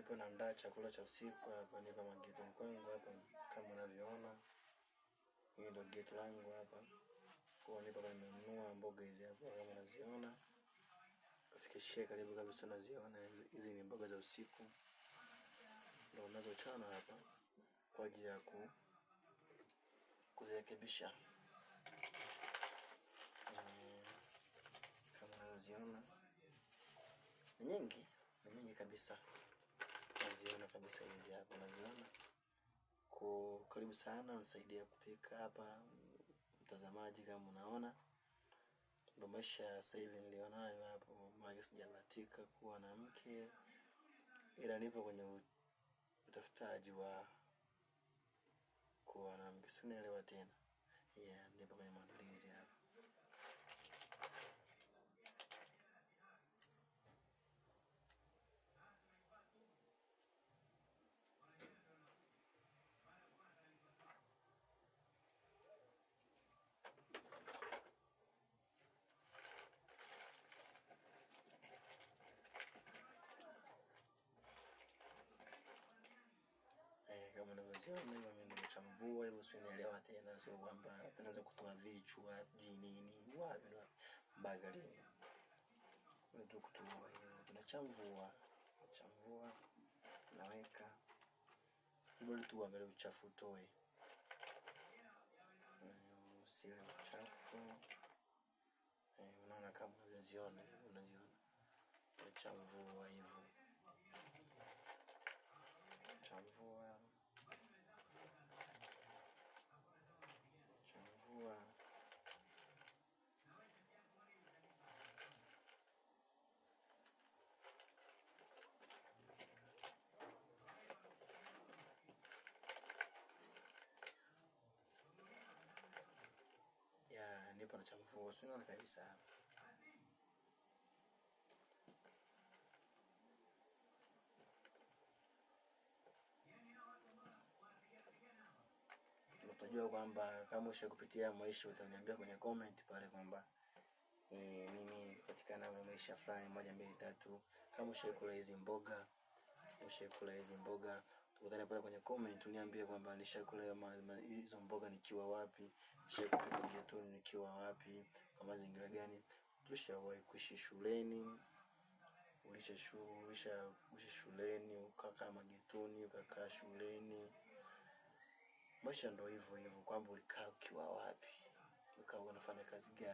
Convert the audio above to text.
nipo naandaa chakula cha usiku hapa, nipo magetoni kwangu hapa kama unavyoona. Hii ndio geti langu hapa. Kwa nipo nimenunua mboga hizi hapa kama unaziona. Kufikishia karibu kabisa unaziona hizi ni mboga za usiku. Ndio unazochana hapa kwa ajili ya kuzirekebisha. Kama unaziona ni nyingi kabisa. Unaziona kabisa hizi hapa unaziona. Karibu sana unisaidia kupika hapa mtazamaji, kama unaona. Ndio maisha sasa hivi nilionayo hapo, maana sijabahatika kuwa na mke, ila nipo kwenye utafutaji wa kuwa na mke. Sinaelewa tena. Nipo kwenye maandalizi hapa. Kama unavyoona mimi nimechamvua hivyo, sinaelewa tena, sio kwamba tunaanza kutoa vichwa nini wapi bagalini. Ndio kutoa hiyo tunachamvua naweka ili tu angalau uchafu toe. Sio uchafu. Unaona kama unaziona chamvua hivyo. Chamvua. Nipo na chamvua, unaona kabisa. Utajua kwamba kama ushakupitia maisha, utaniambia kwenye comment pale kwamba mimi patikana na maisha fulani 1 2 3. Kama ushakula hizi mboga, tukutane pale kwenye comment uniambie kwamba nishakula hizo mboga nikiwa wapi, nishakupika getoni nikiwa wapi, kwa mazingira gani. Tulishawahi kuishi shuleni, ulisha shuleni, ukakaa magetoni, ukakaa shuleni. Maisha ndio hivyo kwamba ulikaa ukiwa wapi, ukawa unafanya kazi gani.